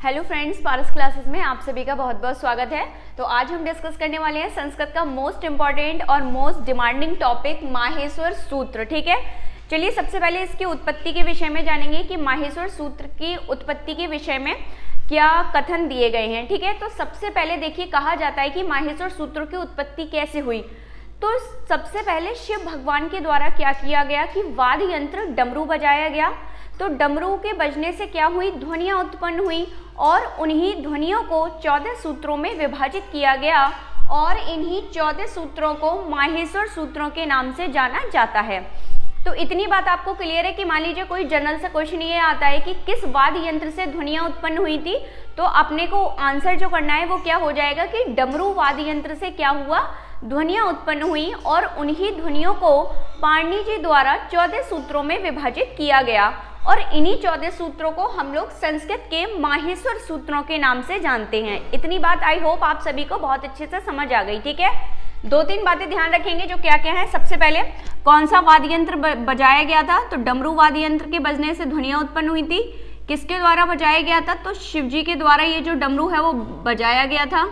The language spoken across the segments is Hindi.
हेलो फ्रेंड्स, पारस क्लासेस में आप सभी का बहुत बहुत स्वागत है। तो आज हम डिस्कस करने वाले हैं संस्कृत का मोस्ट इंपॉर्टेंट और मोस्ट डिमांडिंग टॉपिक माहेश्वर सूत्र। ठीक है, चलिए सबसे पहले इसकी उत्पत्ति के विषय में जानेंगे कि माहेश्वर सूत्र की उत्पत्ति के विषय में क्या कथन दिए गए हैं। ठीक है, तो सबसे पहले देखिए, कहा जाता है कि माहेश्वर सूत्र की उत्पत्ति कैसे हुई। तो सबसे पहले शिव भगवान के द्वारा क्या किया गया कि वाद्य यंत्र डमरू बजाया गया। तो डमरू के बजने से क्या हुई, ध्वनियाँ उत्पन्न हुई और उन्हीं ध्वनियों को 14 सूत्रों में विभाजित किया गया और इन्हीं 14 सूत्रों को माहेश्वर सूत्रों के नाम से जाना जाता है। तो इतनी बात आपको क्लियर है कि मान लीजिए कोई जनरल सा क्वेश्चन ये आता है कि किस वाद्य यंत्र से ध्वनियाँ उत्पन्न हुई थी, तो अपने को आंसर जो करना है वो क्या हो जाएगा कि डमरू वाद्य यंत्र से क्या हुआ, ध्वनियाँ उत्पन्न हुई और उन्हीं ध्वनियों को पाणिनि जी द्वारा 14 सूत्रों में विभाजित किया गया और इन्हीं 14 सूत्रों को हम लोग संस्कृत के माहेश्वर सूत्रों के नाम से जानते हैं। इतनी बात आई होप आप सभी को बहुत अच्छे से समझ आ गई। ठीक है, दो तीन बातें ध्यान रखेंगे जो क्या क्या है। सबसे पहले कौन सा वाद्य यंत्र बजाया गया था, तो डमरू वाद्य यंत्र के बजने से ध्वनियाँ उत्पन्न हुई थी। किसके द्वारा बजाया गया था, तो शिव जी के द्वारा ये जो डमरू है वो बजाया गया था।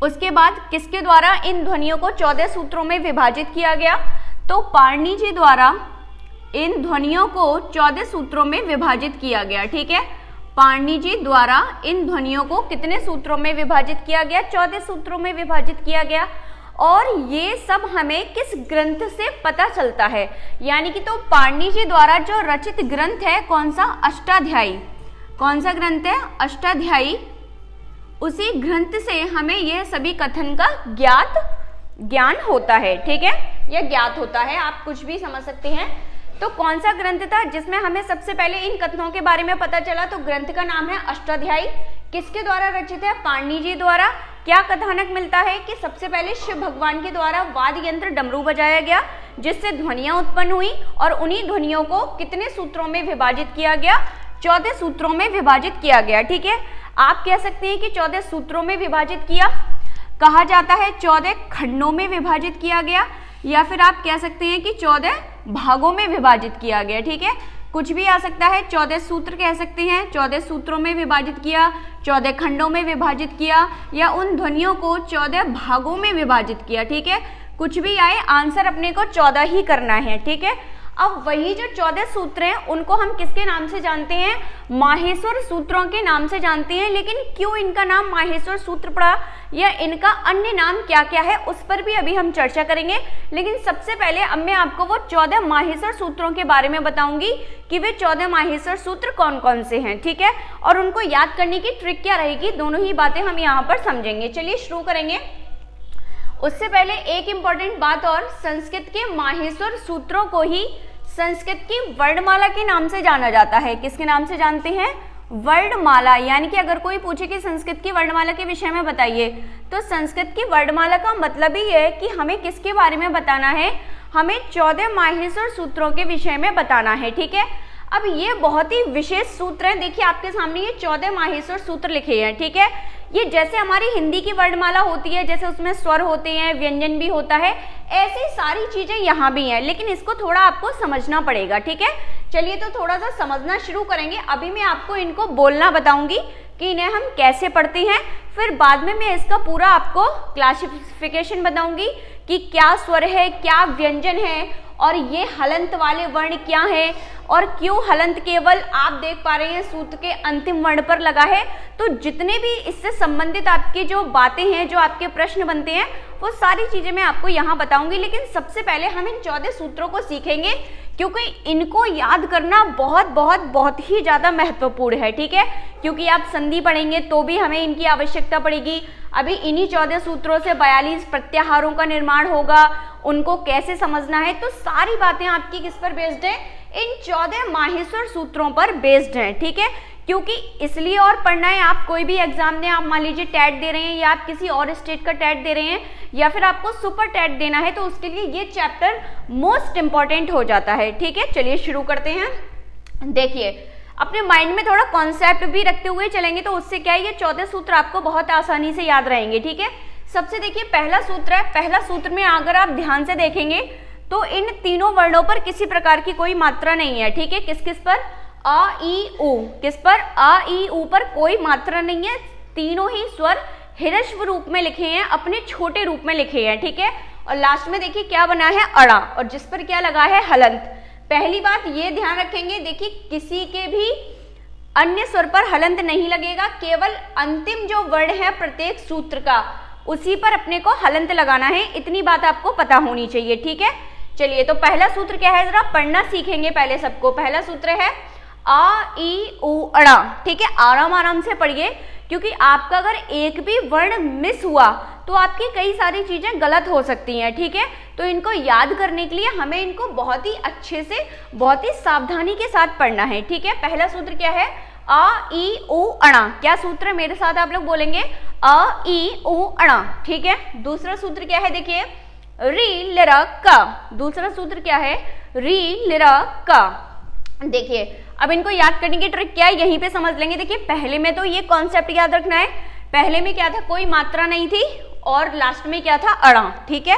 उसके बाद किसके द्वारा इन ध्वनियों को 14 सूत्रों में विभाजित किया गया, तो पाणिनि जी द्वारा इन ध्वनियों को 14 सूत्रों में विभाजित किया गया। ठीक है, पाणिनि जी द्वारा इन ध्वनियों को कितने सूत्रों में विभाजित किया गया, 14 सूत्रों में विभाजित किया गया। और ये सब हमें किस ग्रंथ से पता चलता है, यानी कि तो पाणिनि जी द्वारा जो रचित ग्रंथ है कौन सा, अष्टाध्यायी। कौन सा ग्रंथ है, अष्टाध्यायी। उसी ग्रंथ से हमें यह सभी कथन का ज्ञान होता है। ठीक है, यह ज्ञात होता है, आप कुछ भी समझ सकते हैं। तो कौन सा ग्रंथ था जिसमें हमें सबसे पहले इन कथनों के बारे में पता चला, तो ग्रंथ का नाम है अष्टाध्यायी। किसके द्वारा रचित है, पाणिनि जी द्वारा। क्या कथानक मिलता है कि सबसे पहले शिव भगवान के द्वारा वाद्य यंत्र डमरू बजाया गया जिससे ध्वनियां उत्पन्न हुई और उन्हीं ध्वनियों को कितने सूत्रों में विभाजित किया गया, 14 सूत्रों में विभाजित किया गया। ठीक है, आप कह सकते हैं कि 14 सूत्रों में विभाजित किया, कहा जाता है 14 खंडों में विभाजित किया गया, या फिर आप कह सकते हैं कि 14 भागों में विभाजित किया गया। ठीक है, कुछ भी आ सकता है। 14 सूत्र कह सकते हैं, 14 सूत्रों में विभाजित किया, 14 खंडों में विभाजित किया, या उन ध्वनियों को 14 भागों में विभाजित किया। ठीक है, कुछ भी आए, आंसर अपने को 14 ही करना है। ठीक है, अब वही जो 14 सूत्र हैं उनको हम किसके नाम से जानते हैं, माहेश्वर सूत्रों के नाम से जानते हैं। लेकिन क्यों इनका नाम माहेश्वर सूत्र पड़ा या इनका अन्य नाम क्या क्या है उस पर भी अभी हम चर्चा करेंगे। लेकिन सबसे पहले अब मैं आपको वो 14 माहेश्वर सूत्रों के बारे में बताऊंगी कि वे 14 माहेश्वर सूत्र कौन कौन से हैं। ठीक है, और उनको याद करने की ट्रिक क्या रहेगी, दोनों ही बातें हम यहाँ पर समझेंगे। चलिए शुरू करेंगे। उससे पहले एक इम्पॉर्टेंट बात और, संस्कृत के माहेश्वर सूत्रों को ही संस्कृत की वर्णमाला के नाम से जाना जाता है। किसके नाम से जानते हैं, वर्णमाला। यानी कि अगर कोई पूछे कि संस्कृत की वर्णमाला के विषय में बताइए, तो संस्कृत की वर्णमाला का मतलब ही है कि हमें किसके बारे में बताना है, हमें 14 माहेश्वर सूत्रों के विषय में बताना है। ठीक है, अब ये बहुत ही विशेष सूत्र हैं। देखिए आपके सामने ये 14 माहेश्वर सूत्र लिखे हैं। ठीक है, ये जैसे हमारी हिंदी की वर्णमाला होती है, जैसे उसमें स्वर होते हैं, व्यंजन भी होता है, ऐसी सारी चीजें यहाँ भी हैं, लेकिन इसको थोड़ा आपको समझना पड़ेगा। ठीक है, चलिए तो थोड़ा सा समझना शुरू करेंगे। अभी मैं आपको इनको बोलना बताऊंगी कि इन्हें हम कैसे पढ़ते हैं, फिर बाद में मैं इसका पूरा आपको क्लासिफिकेशन बताऊंगी कि क्या स्वर है, क्या व्यंजन है, और ये हलंत वाले वर्ण क्या है, और क्यों हलंत केवल आप देख पा रहे हैं सूत्र के अंतिम वर्ण पर लगा है। तो जितने भी इससे संबंधित आपकी जो बातें हैं, जो आपके प्रश्न बनते हैं, वो सारी चीजें मैं आपको यहाँ बताऊंगी। लेकिन सबसे पहले हम इन 14 सूत्रों को सीखेंगे क्योंकि इनको याद करना बहुत बहुत बहुत ही ज़्यादा महत्वपूर्ण है। ठीक है, क्योंकि आप संधि पढ़ेंगे तो भी हमें इनकी आवश्यकता पड़ेगी। अभी इन्हीं 14 सूत्रों से 42 प्रत्याहारों का निर्माण होगा, उनको कैसे समझना है, तो सारी बातें आपकी किस पर बेस्ड है, इन 14 माहेश्वर सूत्रों पर बेस्ड हैं। ठीक है, क्योंकि इसलिए और पढ़ना है, आप कोई भी एग्जाम दें, आप मान लीजिए टेट दे रहे हैं या आप किसी और स्टेट का टेट दे रहे हैं या फिर आपको सुपर टेट देना है, तो उसके लिए ये चैप्टर मोस्ट इंपॉर्टेंट हो जाता है। ठीक है, चलिए शुरू करते हैं। देखिए अपने माइंड में थोड़ा कॉन्सेप्ट भी रखते हुए चलेंगे तो उससे क्या है, ये 14 सूत्र आपको बहुत आसानी से याद रहेंगे। ठीक है, सबसे देखिए पहला सूत्र है। पहला सूत्र में अगर आप ध्यान से देखेंगे तो इन तीनों वर्णों पर किसी प्रकार की कोई मात्रा नहीं है। ठीक है, किस किस पर, अ ई उ, किस पर? अ ई उ पर कोई मात्रा नहीं है, तीनों ही स्वर ह्रस्व रूप में लिखे हैं, अपने छोटे रूप में लिखे हैं, ठीक है। और लास्ट में देखिए क्या बना है? अड़ा, और जिस पर क्या लगा है? हलंत। पहली बात ये ध्यान रखेंगे, देखिए किसी के भी अन्य स्वर पर हलंत नहीं लगेगा, केवल अंतिम जो वर्ण है प्रत्येक सूत्र का उसी पर अपने को हलंत लगाना है, इतनी बात आपको पता होनी चाहिए, ठीक है। चलिए तो पहला सूत्र क्या है, जरा पढ़ना सीखेंगे पहले सबको। पहला सूत्र है आ ई उ अड़ा, ठीक है। आराम आराम से पढ़िए, क्योंकि आपका अगर एक भी वर्ण मिस हुआ तो आपकी कई सारी चीजें गलत हो सकती हैं, ठीक है। तो इनको याद करने के लिए हमें इनको बहुत ही अच्छे से, बहुत ही सावधानी के साथ पढ़ना है, ठीक है। पहला सूत्र क्या है? आ ई उ अणा। क्या सूत्र है? मेरे साथ आप लोग बोलेंगे आ ई उ अणा, ठीक है। दूसरा सूत्र क्या है? देखिए री लिरा का। दूसरा सूत्र क्या है? री लिरा का। देखिए अब इनको याद करने की ट्रिक क्या है, यहीं पे समझ लेंगे। देखिए पहले में तो ये कॉन्सेप्ट याद रखना है, पहले में क्या था? कोई मात्रा नहीं थी, और लास्ट में क्या था? अड़ा, ठीक है।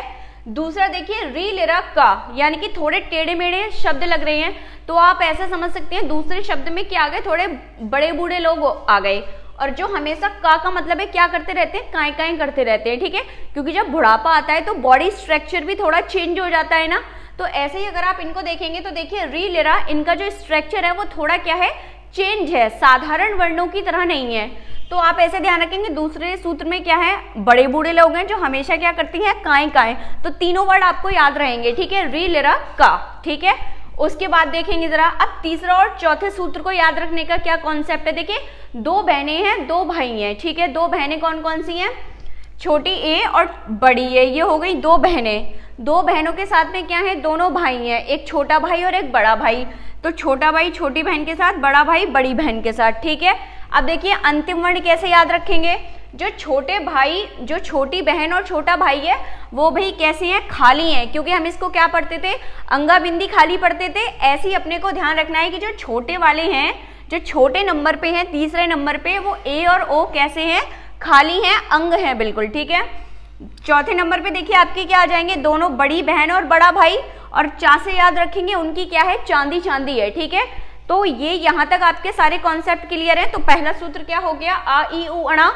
दूसरा देखिए री लिरा का, यानी कि थोड़े टेढ़े मेढ़े शब्द लग रहे हैं, तो आप ऐसा समझ सकते हैं दूसरे शब्द में क्या आ गए? थोड़े बड़े बूढ़े लोग आ गए। और जो हमेशा का मतलब है क्या करते रहते हैं? काएं काएं करते रहते हैं, ठीक है। क्योंकि जब बुढ़ापा आता है तो बॉडी स्ट्रक्चर भी थोड़ा चेंज हो जाता है ना, तो ऐसे ही अगर आप इनको देखेंगे तो देखिए री लिरा, इनका जो स्ट्रक्चर है वो थोड़ा क्या है? चेंज है, साधारण वर्णों की तरह नहीं है। तो आप ऐसे ध्यान रखेंगे, दूसरे सूत्र में क्या है? बड़े बूढ़े लोग हैं जो हमेशा क्या करती हैं? काएं काएं। तो तीनों वर्ड आपको याद रहेंगे, ठीक है। री लिरा का, ठीक है। उसके बाद देखेंगे जरा, अब तीसरा और चौथे सूत्र को याद रखने का क्या कॉन्सेप्ट है? देखिए दो बहनें हैं, दो भाई हैं, ठीक है। दो बहनें कौन कौन सी हैं? छोटी ए और बड़ी ए, ये हो गई दो बहनें। दो बहनों के साथ में क्या है? दोनों भाई हैं, एक छोटा भाई और एक बड़ा भाई। तो छोटा भाई छोटी बहन के साथ, बड़ा भाई बड़ी बहन के साथ, ठीक है। अब देखिए अंतिम वर्ण कैसे याद रखेंगे? जो छोटे भाई, जो छोटी बहन और छोटा भाई है वो भाई कैसे हैं? खाली हैं, क्योंकि हम इसको क्या पढ़ते थे? अंगा बिंदी खाली पढ़ते थे। ऐसे ही अपने को ध्यान रखना है कि जो छोटे वाले हैं, जो छोटे नंबर पे हैं, तीसरे नंबर पे, वो ए और ओ कैसे हैं? खाली हैं, अंग हैं, बिल्कुल, ठीक है। चौथे नंबर पे देखिए आपके क्या आ जाएंगे? दोनों बड़ी बहन और बड़ा भाई, और चा से याद रखेंगे उनकी क्या है? चांदी चांदी है, ठीक है। तो ये यहाँ तक आपके सारे कॉन्सेप्ट क्लियर है। तो पहला सूत्र क्या हो गया? आ ई उ अणा।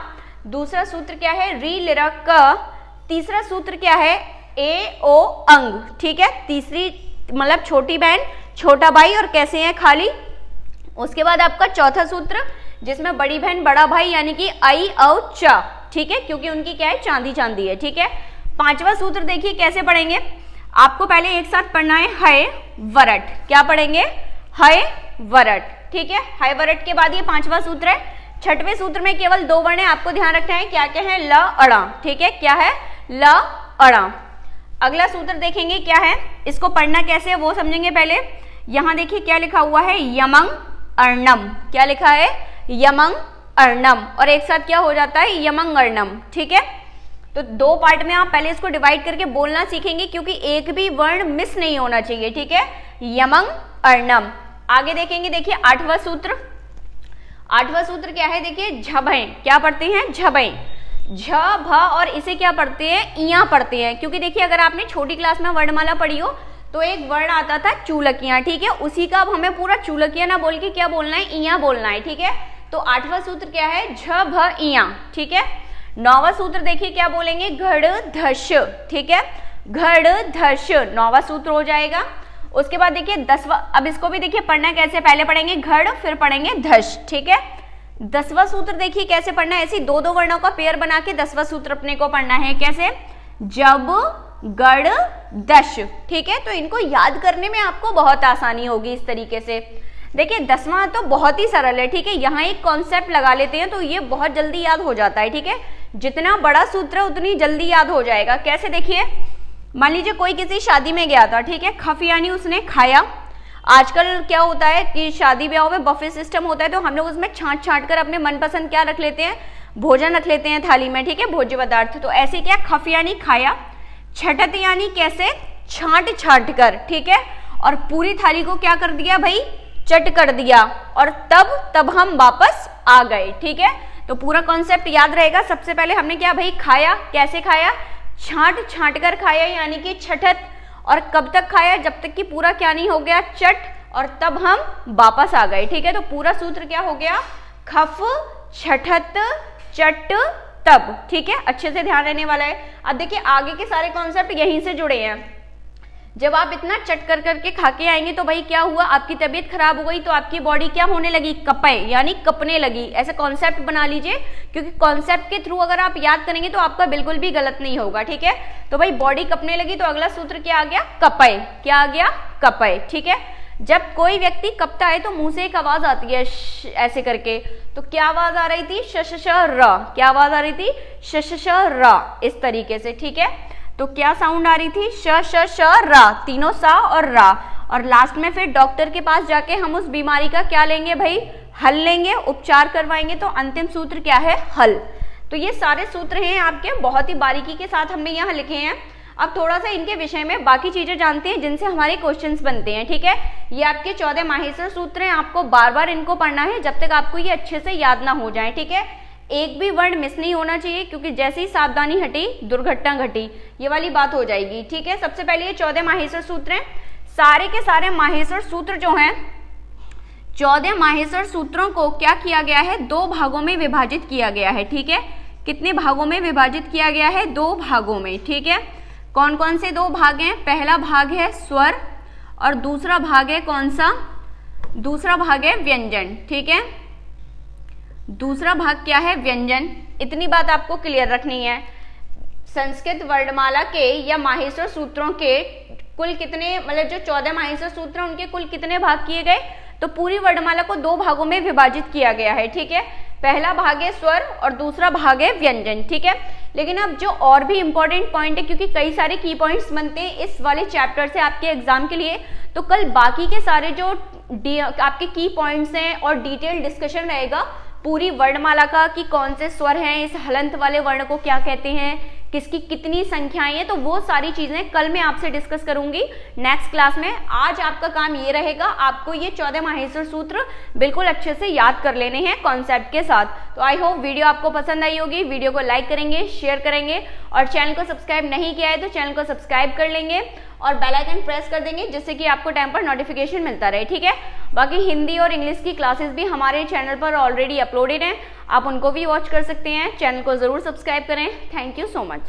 दूसरा सूत्र क्या है? री लिरा क। तीसरा सूत्र क्या है? ए ओ अंग, ठीक है। तीसरी मतलब छोटी बहन, छोटा भाई और कैसे हैं? खाली। उसके बाद आपका चौथा सूत्र जिसमें बड़ी बहन बड़ा भाई यानी कि आई औ चा, ठीक है, क्योंकि उनकी क्या है? चांदी चांदी है, ठीक है। पांचवा सूत्र देखिए कैसे पढ़ेंगे, आपको पहले एक साथ पढ़ना है हय वरट। क्या पढ़ेंगे? हय वरट, ठीक है। हय वरट के बाद ये पांचवा सूत्र है। छठवें सूत्र में केवल दो वर्ण है, आपको ध्यान रखना है क्या क्या है? ल अड़ा, ठीक है। क्या है? ल अड़ा। अगला सूत्र देखेंगे क्या है, इसको पढ़ना कैसे है वो समझेंगे पहले। यहां देखिए क्या लिखा हुआ है? यमंग अर्णम। क्या लिखा है? यमंग अर्णम। और एक साथ क्या हो जाता है? यमंग अर्णम, ठीक है। तो दो पार्ट में आप पहले इसको डिवाइड करके बोलना सीखेंगे, क्योंकि एक भी वर्ण मिस नहीं होना चाहिए, ठीक है। यमंग अर्णम। आगे देखेंगे, देखिए आठवां सूत्र। आठवां सूत्र क्या है? देखिए झबें। क्या पढ़ते हैं? झबें। झ भ और इसे क्या पढ़ते हैं? इया पढ़ते हैं, क्योंकि देखिए अगर आपने छोटी क्लास में वर्णमाला पढ़ी हो तो एक वर्ण आता था चूलकियां, ठीक है। उसी का अब हमें पूरा चूलकियां ना बोल के क्या बोलना है? इया बोलना है, ठीक है। तो आठवां सूत्र क्या है? झ भ इया, ठीक है। नौवां सूत्र देखिए क्या बोलेंगे? घड़ धश, ठीक है। घड़ धश नौवां सूत्र हो जाएगा। उसके बाद देखिए दसवां, अब इसको भी देखिए पढ़ना कैसे, पहले पढ़ेंगे घड़ फिर पढ़ेंगे धश, ठीक है। दसवां सूत्र देखिए कैसे पढ़ना है, ऐसी दो दो वर्णों का पेयर बना के दसवां सूत्र अपने को पढ़ना है। कैसे? जब गड़ दश, ठीक है। तो इनको याद करने में आपको बहुत आसानी होगी इस तरीके से। देखिए दसवां तो बहुत ही सरल है, ठीक है। यहाँ एक कॉन्सेप्ट लगा लेते हैं तो ये बहुत जल्दी याद हो जाता है, ठीक है। जितना बड़ा सूत्र है उतनी जल्दी याद हो जाएगा। कैसे? देखिए मान लीजिए कोई किसी शादी में गया था, ठीक है। खफ यानी उसने खाया। आजकल क्या होता है कि शादी ब्याह में बफे सिस्टम होता है, तो हम लोग उसमें छांट छांट कर अपने मनपसंद क्या रख लेते हैं? भोजन रख लेते हैं थाली में, ठीक है, भोज्य पदार्थ। तो ऐसे क्या? खफ यानी खाया। छठत यानी कैसे? छांट छांट कर, ठीक है। और पूरी थाली को क्या कर दिया भाई? चट कर दिया। और तब हम वापस आ गए, ठीक है। तो पूरा कॉन्सेप्ट याद रहेगा। सबसे पहले हमने क्या भाई? खाया। कैसे खाया? छांट छांट कर खाया, यानी कि छठत। और कब तक खाया? जब तक कि पूरा क्या नहीं हो गया? चट। और तब हम वापस आ गए, ठीक है। तो पूरा सूत्र क्या हो गया, खफ छठत चट तब, ठीक है, अच्छे से ध्यान रहने वाला है। अब देखिए आगे के सारे कॉन्सेप्ट यहीं से जुड़े हैं। जब आप इतना चट कर करके खा के आएंगे तो भाई क्या हुआ, आपकी तबीयत खराब हो गई तो आपकी बॉडी क्या होने लगी, कपे, यानी कपने लगी। ऐसे कॉन्सेप्ट बना लीजिए, क्योंकि कॉन्सेप्ट के थ्रू अगर आप याद करेंगे तो आपका बिल्कुल भी गलत नहीं होगा, ठीक है। तो भाई बॉडी कपने लगी तो अगला सूत्र क्या आ गया, कपे, क्या आ गया, कपे, ठीक है। जब कोई व्यक्ति कपता है तो मुंह से एक आवाज आती है ऐसे करके, तो क्या आवाज आ रही थी, श श र, क्या आवाज आ रही थी, श श र, इस तरीके से, ठीक है। तो क्या साउंड आ रही थी, श श र, तीनों सा और रा। और लास्ट में फिर डॉक्टर के पास जाके हम उस बीमारी का क्या लेंगे भाई, हल लेंगे, उपचार करवाएंगे। तो अंतिम सूत्र क्या है, हल। तो ये सारे सूत्र हैं आपके, बहुत ही बारीकी के साथ हमने यहाँ लिखे हैं। अब थोड़ा सा इनके विषय में बाकी चीजें जानते हैं जिनसे हमारे क्वेश्चंस बनते हैं, ठीक है। ये आपके 14 माहेश्वर सूत्र हैं, आपको बार बार इनको पढ़ना है जब तक आपको ये अच्छे से याद ना हो जाए, ठीक है। एक भी वर्ड मिस नहीं होना चाहिए, क्योंकि जैसे ही सावधानी हटी दुर्घटना घटी, ये वाली बात हो जाएगी, ठीक है। सबसे पहले ये 14 माहेश्वर सूत्र हैं। सारे के सारे माहेश्वर सूत्र जो हैं, 14 माहेश्वर सूत्रों को क्या किया गया है, 2 भागों में विभाजित किया गया है, ठीक है। कितने भागों में विभाजित किया गया है, 2 भागों में, ठीक है। कौन कौन से 2 भाग हैं, पहला भाग है स्वर और दूसरा भाग है कौन सा, दूसरा भाग है व्यंजन, ठीक है। दूसरा भाग क्या है, व्यंजन। इतनी बात आपको क्लियर रखनी है। संस्कृत वर्णमाला के या माहेश्वर सूत्रों के कुल कितने, मतलब जो 14 माहेश्वर सूत्र हैं उनके कुल कितने भाग किए गए, तो पूरी वर्णमाला को 2 भागों में विभाजित किया गया है, ठीक है। पहला भाग है स्वर और दूसरा भाग है व्यंजन, ठीक है। लेकिन अब जो और भी इंपॉर्टेंट पॉइंट है, क्योंकि कई सारे की पॉइंट्स बनते हैं इस वाले चैप्टर से आपके एग्जाम के लिए, तो कल बाकी के सारे जो आपके की पॉइंट्स हैं और डिटेल डिस्कशन रहेगा पूरी वर्णमाला का, कि कौन से स्वर हैं, इस हलंत वाले वर्ण को क्या कहते हैं, किसकी कितनी संख्याएं हैं, तो वो सारी चीजें कल मैं आपसे डिस्कस करूंगी नेक्स्ट क्लास में। आज आपका काम ये रहेगा, आपको ये 14 माहेश्वर सूत्र बिल्कुल अच्छे से याद कर लेने हैं कॉन्सेप्ट के साथ। तो आई होप वीडियो आपको पसंद आई होगी। वीडियो को लाइक करेंगे, शेयर करेंगे, और चैनल को सब्सक्राइब नहीं किया है तो चैनल को सब्सक्राइब कर लेंगे और बेल आइकन प्रेस कर देंगे, जिससे कि आपको टाइम पर नोटिफिकेशन मिलता रहे, ठीक है। बाकी हिंदी और इंग्लिश की क्लासेस भी हमारे चैनल पर ऑलरेडी अपलोडेड हैं, आप उनको भी वॉच कर सकते हैं। चैनल को जरूर सब्सक्राइब करें। Thank you so much.